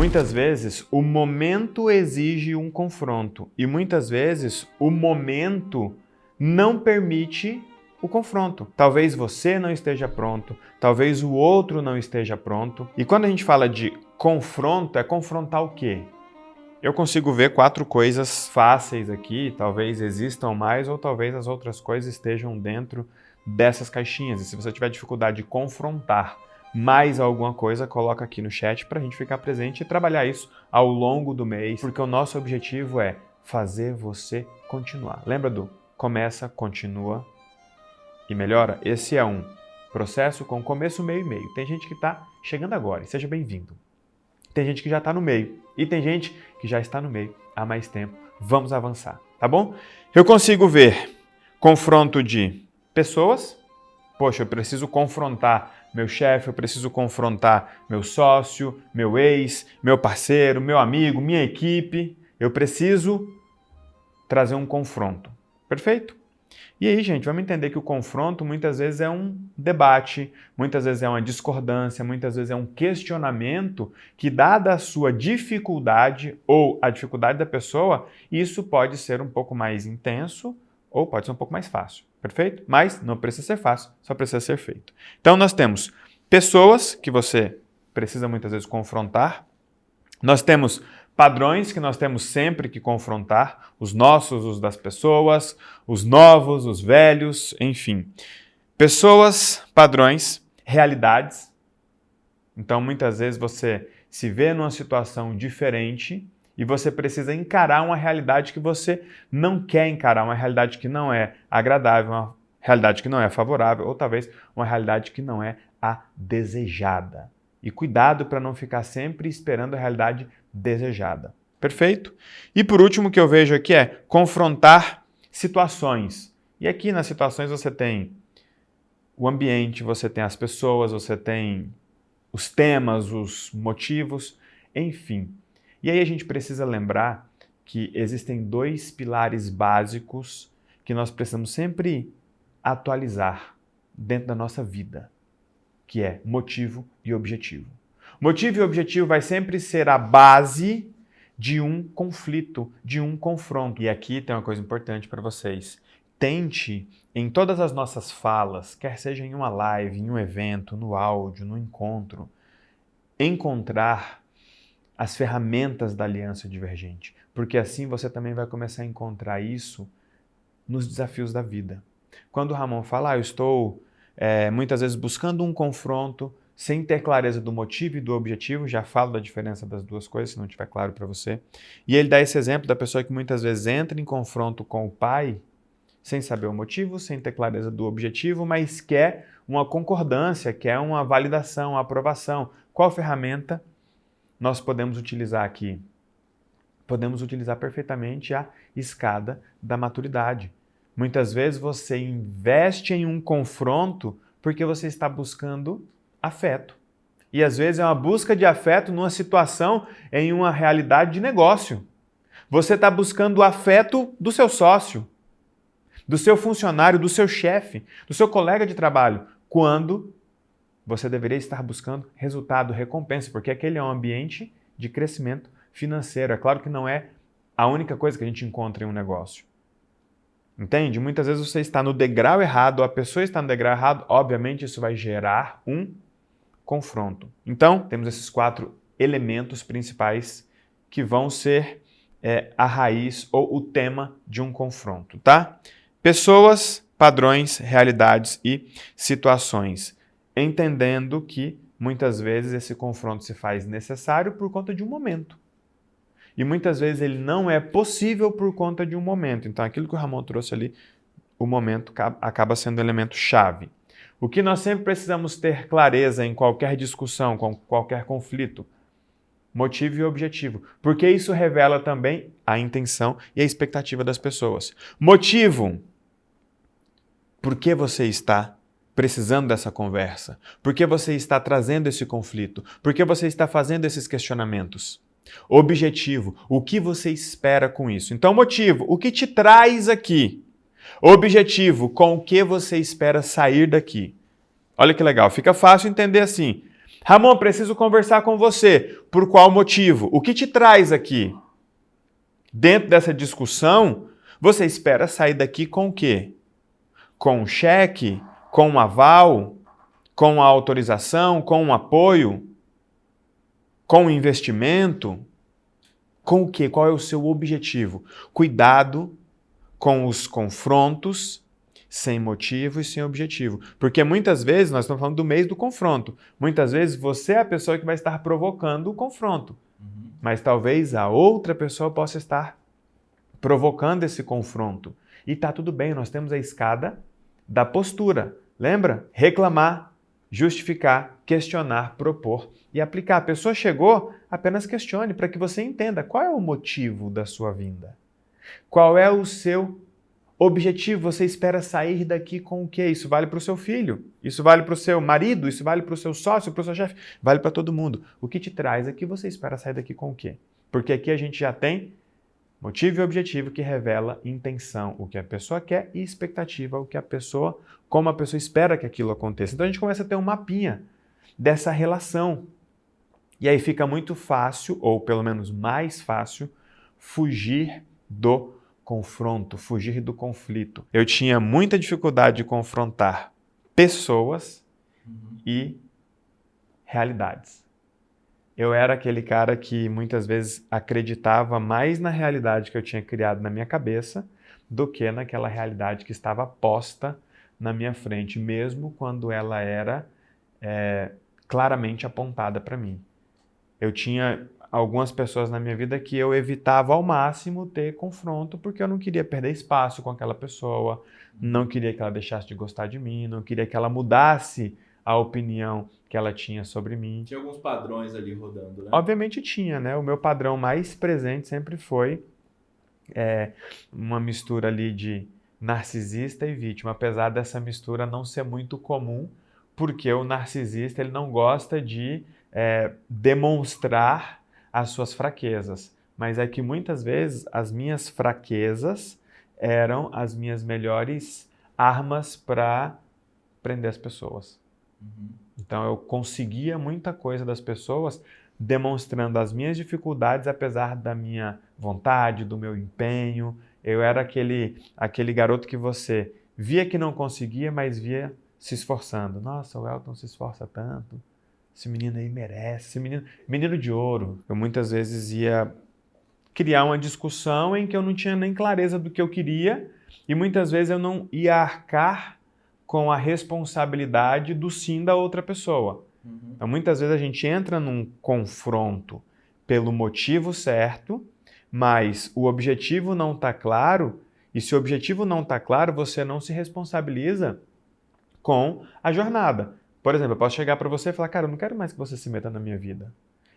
Muitas vezes o momento exige um confronto e muitas vezes o momento não permite o confronto. Talvez você não esteja pronto, talvez o outro não esteja pronto. E quando a gente fala de confronto, é confrontar o quê? Eu consigo ver 4 coisas fáceis aqui, talvez existam mais ou talvez as outras coisas estejam dentro dessas caixinhas. E se você tiver dificuldade de confrontar mais alguma coisa, coloca aqui no chat para a gente ficar presente e trabalhar isso ao longo do mês, porque o nosso objetivo é fazer você continuar. Lembra do começa, continua e melhora? Esse é um processo com começo, meio e meio. Tem gente que está chegando agora, e seja bem-vindo. Tem gente que já está no meio e tem gente que já está no meio há mais tempo. Vamos avançar, tá bom? Eu consigo ver confronto de pessoas. Poxa, eu preciso confrontar meu chefe, eu preciso confrontar meu sócio, meu ex, meu parceiro, meu amigo, minha equipe. Eu preciso trazer um confronto. Perfeito? E aí, gente, vamos entender que o confronto muitas vezes é um debate, muitas vezes é uma discordância, muitas vezes é um questionamento que, dada a sua dificuldade ou a dificuldade da pessoa, isso pode ser um pouco mais intenso ou pode ser um pouco mais fácil. Perfeito? Mas não precisa ser fácil, só precisa ser feito. Então, nós temos pessoas que você precisa muitas vezes confrontar, nós temos padrões que nós temos sempre que confrontar, os nossos, os das pessoas, os novos, os velhos, enfim. Pessoas, padrões, realidades. Então, muitas vezes você se vê numa situação diferente e você precisa encarar uma realidade que você não quer encarar, uma realidade que não é agradável, uma realidade que não é favorável, ou talvez uma realidade que não é a desejada. E cuidado para não ficar sempre esperando a realidade desejada. Perfeito? E por último, o que eu vejo aqui é confrontar situações. E aqui nas situações você tem o ambiente, você tem as pessoas, você tem os temas, os motivos, enfim. E aí a gente precisa lembrar que existem 2 pilares básicos que nós precisamos sempre atualizar dentro da nossa vida, que é motivo e objetivo. Motivo e objetivo vai sempre ser a base de um conflito, de um confronto. E aqui tem uma coisa importante para vocês. Tente, em todas as nossas falas, quer seja em uma live, em um evento, no áudio, no encontro, encontrar as ferramentas da aliança divergente. Porque assim você também vai começar a encontrar isso nos desafios da vida. Quando o Ramon fala, eu estou muitas vezes buscando um confronto, sem ter clareza do motivo e do objetivo, já falo da diferença das duas coisas, se não estiver claro para você. E ele dá esse exemplo da pessoa que muitas vezes entra em confronto com o pai, sem saber o motivo, sem ter clareza do objetivo, mas quer uma concordância, quer uma validação, uma aprovação. Qual ferramenta nós podemos utilizar aqui? Podemos utilizar perfeitamente a escada da maturidade. Muitas vezes você investe em um confronto porque você está buscando afeto. E às vezes é uma busca de afeto numa situação, em uma realidade de negócio. Você está buscando o afeto do seu sócio, do seu funcionário, do seu chefe, do seu colega de trabalho, quando você deveria estar buscando resultado, recompensa, porque aquele é um ambiente de crescimento financeiro. É claro que não é a única coisa que a gente encontra em um negócio. Entende? Muitas vezes você está no degrau errado, a pessoa está no degrau errado, obviamente isso vai gerar um confronto. Então, temos esses 4 elementos principais que vão ser a raiz ou o tema de um confronto, tá? Pessoas, padrões, realidades e situações. Entendendo que muitas vezes esse confronto se faz necessário por conta de um momento. E muitas vezes ele não é possível por conta de um momento. Então, aquilo que o Ramon trouxe ali, o momento acaba sendo um elemento chave. O que nós sempre precisamos ter clareza em qualquer discussão, com qualquer conflito, motivo e objetivo. Porque isso revela também a intenção e a expectativa das pessoas. Motivo. Por que você está precisando dessa conversa? Por que você está trazendo esse conflito? Por que você está fazendo esses questionamentos? Objetivo, o que você espera com isso? Então, motivo, o que te traz aqui? Objetivo, com o que você espera sair daqui? Olha que legal, fica fácil entender assim. Ramon, preciso conversar com você. Por qual motivo? O que te traz aqui? Dentro dessa discussão, você espera sair daqui com o quê? Com um cheque? Com um aval? Com uma autorização? Com um apoio? Com um investimento? Com o quê? Qual é o seu objetivo? Cuidado com os confrontos sem motivo e sem objetivo. Porque muitas vezes, nós estamos falando do mês do confronto, muitas vezes você é a pessoa que vai estar provocando o confronto. Mas talvez a outra pessoa possa estar provocando esse confronto. E tá tudo bem, nós temos a escada da postura. Lembra? Reclamar, justificar, questionar, propor e aplicar. A pessoa chegou, apenas questione para que você entenda qual é o motivo da sua vinda. Qual é o seu objetivo? Você espera sair daqui com o quê? Isso vale para o seu filho, isso vale para o seu marido, isso vale para o seu sócio, para o seu chefe, vale para todo mundo. O que te traz aqui, você espera sair daqui com o quê? Porque aqui a gente já tem motivo e objetivo que revela intenção, o que a pessoa quer, e expectativa, o que a pessoa, como a pessoa espera que aquilo aconteça. Então a gente começa a ter um mapinha dessa relação. E aí fica muito fácil, ou pelo menos mais fácil, fugir do confronto, fugir do conflito. Eu tinha muita dificuldade de confrontar pessoas e realidades. Eu era aquele cara que muitas vezes acreditava mais na realidade que eu tinha criado na minha cabeça do que naquela realidade que estava posta na minha frente, mesmo quando ela era claramente apontada para mim. Eu tinha algumas pessoas na minha vida que eu evitava ao máximo ter confronto porque eu não queria perder espaço com aquela pessoa, não queria que ela deixasse de gostar de mim, não queria que ela mudasse a opinião que ela tinha sobre mim. Tinha alguns padrões ali rodando, né? Obviamente tinha, né? O meu padrão mais presente sempre foi uma mistura ali de narcisista e vítima, apesar dessa mistura não ser muito comum, porque o narcisista ele não gosta de demonstrar as suas fraquezas, mas é que muitas vezes as minhas fraquezas eram as minhas melhores armas para prender as pessoas. Então eu conseguia muita coisa das pessoas demonstrando as minhas dificuldades, apesar da minha vontade, do meu empenho. Eu era aquele garoto que você via que não conseguia, mas via se esforçando. Nossa, o Elton se esforça tanto. Esse menino aí merece. Esse menino de ouro. Eu muitas vezes ia criar uma discussão em que eu não tinha nem clareza do que eu queria e muitas vezes eu não ia arcar com a responsabilidade do sim da outra pessoa. Então, muitas vezes a gente entra num confronto pelo motivo certo, mas o objetivo não está claro, e se o objetivo não está claro, você não se responsabiliza com a jornada. Por exemplo, eu posso chegar para você e falar, cara, eu não quero mais que você se meta na minha vida.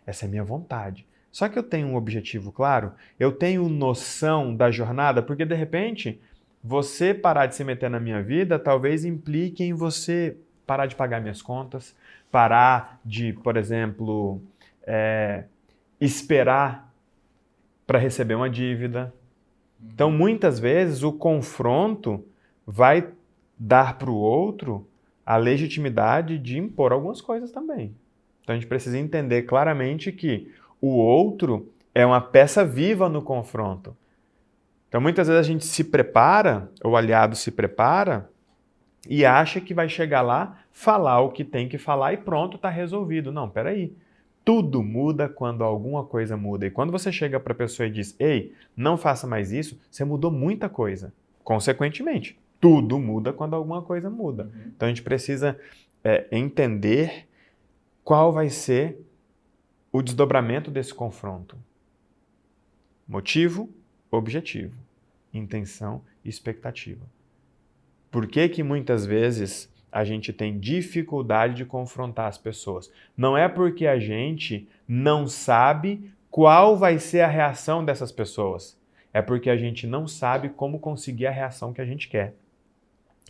Essa é a minha vontade. Só que eu tenho um objetivo claro, eu tenho noção da jornada, porque de repente, você parar de se meter na minha vida talvez implique em você parar de pagar minhas contas, parar de, por exemplo, esperar para receber uma dívida. Então, muitas vezes, o confronto vai dar para o outro a legitimidade de impor algumas coisas também. Então, a gente precisa entender claramente que o outro é uma peça viva no confronto. Então, muitas vezes a gente se prepara, o aliado se prepara, e acha que vai chegar lá, falar o que tem que falar e pronto, está resolvido. Não, peraí. Tudo muda quando alguma coisa muda. E quando você chega para a pessoa e diz, ei, não faça mais isso, você mudou muita coisa. Consequentemente, tudo muda quando alguma coisa muda. Então a gente precisa entender qual vai ser o desdobramento desse confronto. Motivo, objetivo, intenção e expectativa. Por que muitas vezes a gente tem dificuldade de confrontar as pessoas? Não é porque a gente não sabe qual vai ser a reação dessas pessoas. É porque a gente não sabe como conseguir a reação que a gente quer.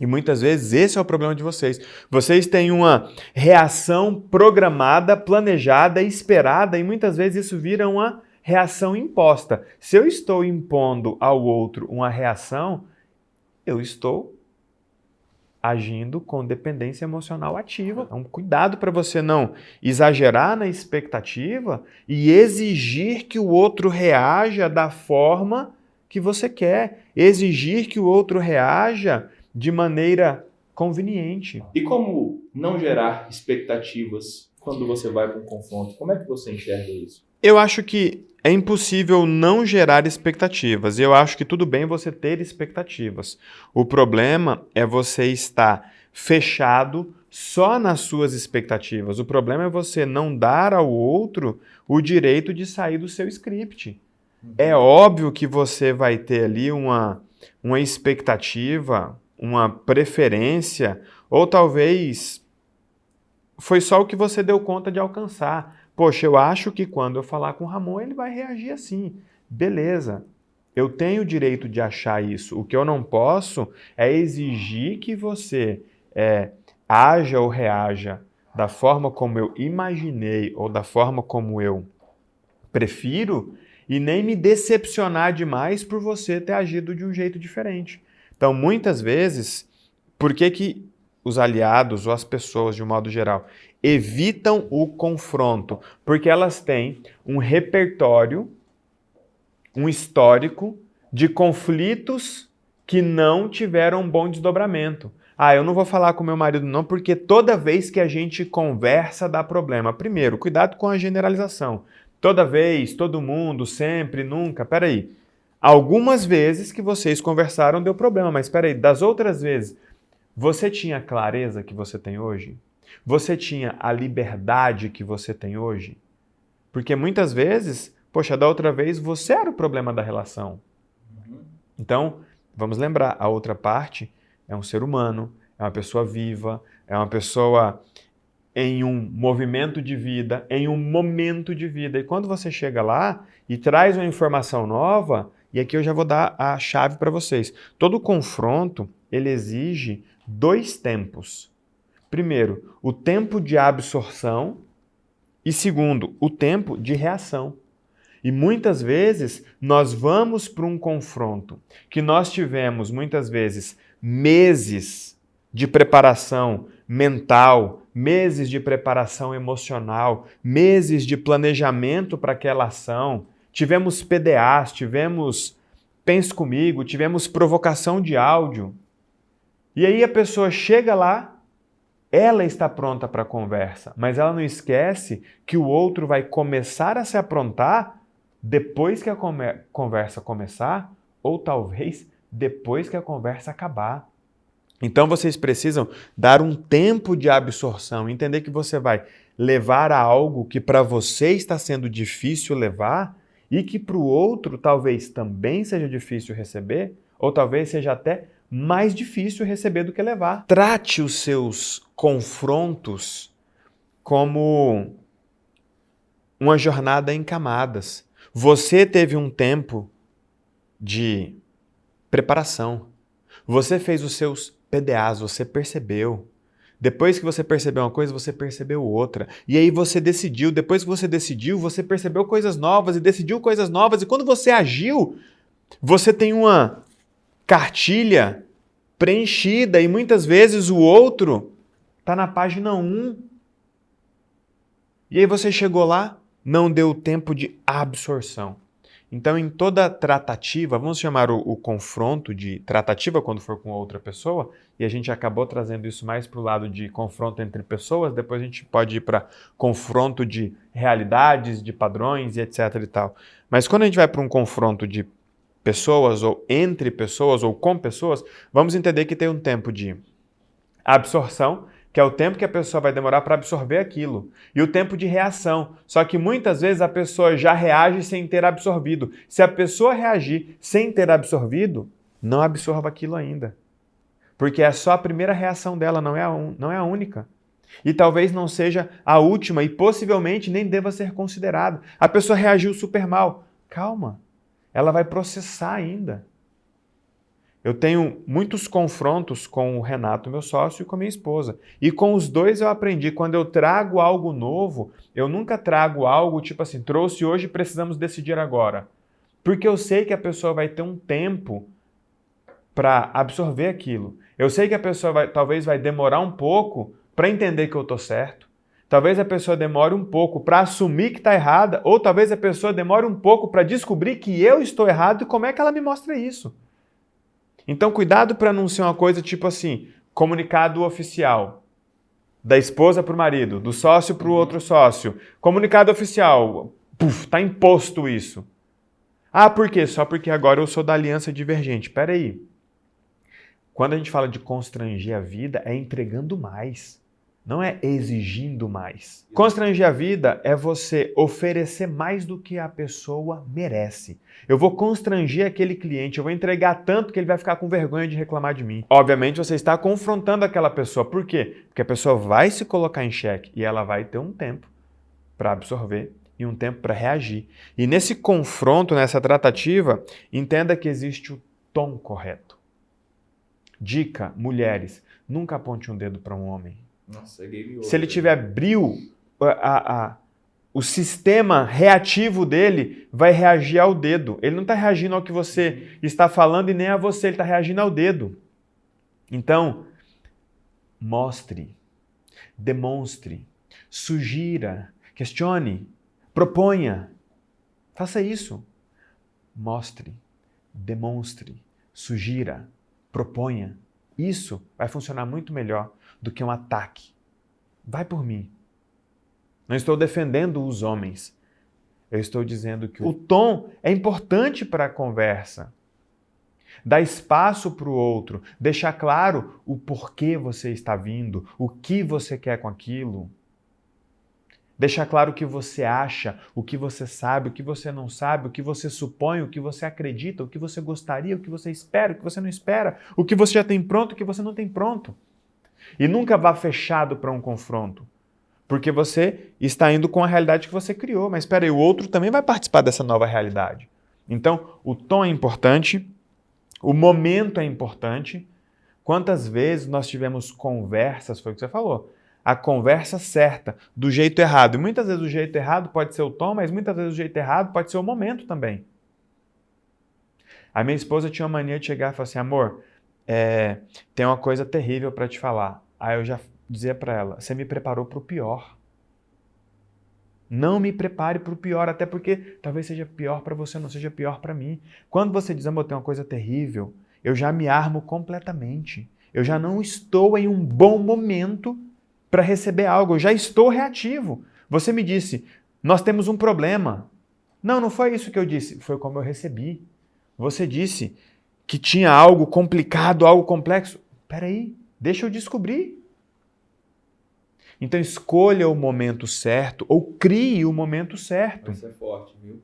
E muitas vezes esse é o problema de vocês. Vocês têm uma reação programada, planejada, esperada, e muitas vezes isso vira uma reação imposta. Se eu estou impondo ao outro uma reação, eu estou agindo com dependência emocional ativa. Então, cuidado para você não exagerar na expectativa e exigir que o outro reaja da forma que você quer, exigir que o outro reaja de maneira conveniente. E como não gerar expectativas quando você vai para um confronto? Como é que você enxerga isso? Eu acho que é impossível não gerar expectativas. Eu acho que tudo bem você ter expectativas. O problema é você estar fechado só nas suas expectativas. O problema é você não dar ao outro o direito de sair do seu script. É óbvio que você vai ter ali uma expectativa, uma preferência, ou talvez foi só o que você deu conta de alcançar. Poxa, eu acho que quando eu falar com o Ramon, ele vai reagir assim. Beleza, eu tenho o direito de achar isso. O que eu não posso é exigir que você haja ou reaja da forma como eu imaginei ou da forma como eu prefiro e nem me decepcionar demais por você ter agido de um jeito diferente. Então, muitas vezes, por que os aliados ou as pessoas, de um modo geral, evitam o confronto? Porque elas têm um repertório, um histórico de conflitos que não tiveram um bom desdobramento. Eu não vou falar com meu marido não, porque toda vez que a gente conversa dá problema. Primeiro, cuidado com a generalização. Toda vez, todo mundo, sempre, nunca. Peraí. Algumas vezes que vocês conversaram deu problema, mas peraí, das outras vezes, você tinha a clareza que você tem hoje? Você tinha a liberdade que você tem hoje? Porque muitas vezes, poxa, da outra vez você era o problema da relação. Então, vamos lembrar, a outra parte é um ser humano, é uma pessoa viva, é uma pessoa em um movimento de vida, em um momento de vida. E quando você chega lá e traz uma informação nova, e aqui eu já vou dar a chave para vocês. Todo confronto, ele exige 2 tempos. Primeiro, o tempo de absorção e segundo, o tempo de reação. E muitas vezes nós vamos para um confronto que nós tivemos muitas vezes meses de preparação mental, meses de preparação emocional, meses de planejamento para aquela ação. Tivemos PDAs, tivemos Pense Comigo, tivemos provocação de áudio. E aí a pessoa chega lá, ela está pronta para a conversa, mas ela não esquece que o outro vai começar a se aprontar depois que a conversa começar, ou talvez depois que a conversa acabar. Então vocês precisam dar um tempo de absorção, entender que você vai levar a algo que para você está sendo difícil levar e que para o outro talvez também seja difícil receber, ou talvez seja até mais difícil receber do que levar. Trate os seus confrontos como uma jornada em camadas. Você teve um tempo de preparação. Você fez os seus PDAs, você percebeu. Depois que você percebeu uma coisa, você percebeu outra. E aí você decidiu. Depois que você decidiu, você percebeu coisas novas e decidiu coisas novas. E quando você agiu, você tem uma cartilha preenchida e muitas vezes o outro está na página 1. E aí você chegou lá, não deu tempo de absorção. Então, em toda tratativa, vamos chamar o confronto de tratativa quando for com outra pessoa, e a gente acabou trazendo isso mais para o lado de confronto entre pessoas, depois a gente pode ir para confronto de realidades, de padrões e etc. e tal. Mas quando a gente vai para um confronto de pessoas, ou entre pessoas, ou com pessoas, vamos entender que tem um tempo de absorção, que é o tempo que a pessoa vai demorar para absorver aquilo. E o tempo de reação. Só que muitas vezes a pessoa já reage sem ter absorvido. Se a pessoa reagir sem ter absorvido, não absorva aquilo ainda. Porque é só a primeira reação dela, não é a única. E talvez não seja a última e possivelmente nem deva ser considerada. A pessoa reagiu super mal. Calma, ela vai processar ainda. Eu tenho muitos confrontos com o Renato, meu sócio, e com a minha esposa. E com os dois eu aprendi, quando eu trago algo novo, eu nunca trago algo tipo assim, trouxe hoje, precisamos decidir agora. Porque eu sei que a pessoa vai ter um tempo para absorver aquilo. Eu sei que a pessoa talvez vai demorar um pouco para entender que eu estou certo. Talvez a pessoa demore um pouco para assumir que está errada, ou talvez a pessoa demore um pouco para descobrir que eu estou errado e como é que ela me mostra isso. Então, cuidado para não ser uma coisa tipo assim, comunicado oficial, da esposa para o marido, do sócio para o outro sócio. Comunicado oficial, está imposto isso. Ah, por quê? Só porque agora eu sou da aliança divergente. Espera aí. Quando a gente fala de constranger a vida, é entregando mais. Não é exigindo mais. Constranger a vida é você oferecer mais do que a pessoa merece. Eu vou constranger aquele cliente, eu vou entregar tanto que ele vai ficar com vergonha de reclamar de mim. Obviamente você está confrontando aquela pessoa. Por quê? Porque a pessoa vai se colocar em xeque e ela vai ter um tempo para absorver e um tempo para reagir. E nesse confronto, nessa tratativa, entenda que existe o tom correto. Dica, mulheres, nunca aponte um dedo para um homem. Nossa, é game over. Se ele tiver brio, o sistema reativo dele vai reagir ao dedo. Ele não está reagindo ao que você está falando e nem a você, ele está reagindo ao dedo. Então, mostre, demonstre, sugira, questione, proponha. Faça isso. Mostre, demonstre, sugira, proponha. Isso vai funcionar muito melhor do que um ataque. Vai por mim. Não estou defendendo os homens. Eu estou dizendo que o tom é importante para a conversa. Dá espaço para o outro. Deixar claro o porquê você está vindo, o que você quer com aquilo. Deixar claro o que você acha, o que você sabe, o que você não sabe, o que você supõe, o que você acredita, o que você gostaria, o que você espera, o que você não espera, o que você já tem pronto, o que você não tem pronto. E nunca vá fechado para um confronto, porque você está indo com a realidade que você criou, mas espera aí, o outro também vai participar dessa nova realidade. Então, o tom é importante, o momento é importante. Quantas vezes nós tivemos conversas, foi o que você falou, a conversa certa, do jeito errado. E muitas vezes o jeito errado pode ser o tom, mas muitas vezes o jeito errado pode ser o momento também. A minha esposa tinha uma mania de chegar e falar assim, amor, tem uma coisa terrível para te falar. Aí eu já dizia para ela, você me preparou para o pior. Não me prepare para o pior, até porque talvez seja pior para você, não seja pior para mim. Quando você diz, amor, tem uma coisa terrível, eu já me armo completamente. Eu já não estou em um bom momento para receber algo, eu já estou reativo. Você me disse, nós temos um problema. Não, não foi isso que eu disse, foi como eu recebi. Você disse que tinha algo complicado, algo complexo. Peraí, deixa eu descobrir. Então escolha o momento certo ou crie o momento certo. Isso é forte, viu?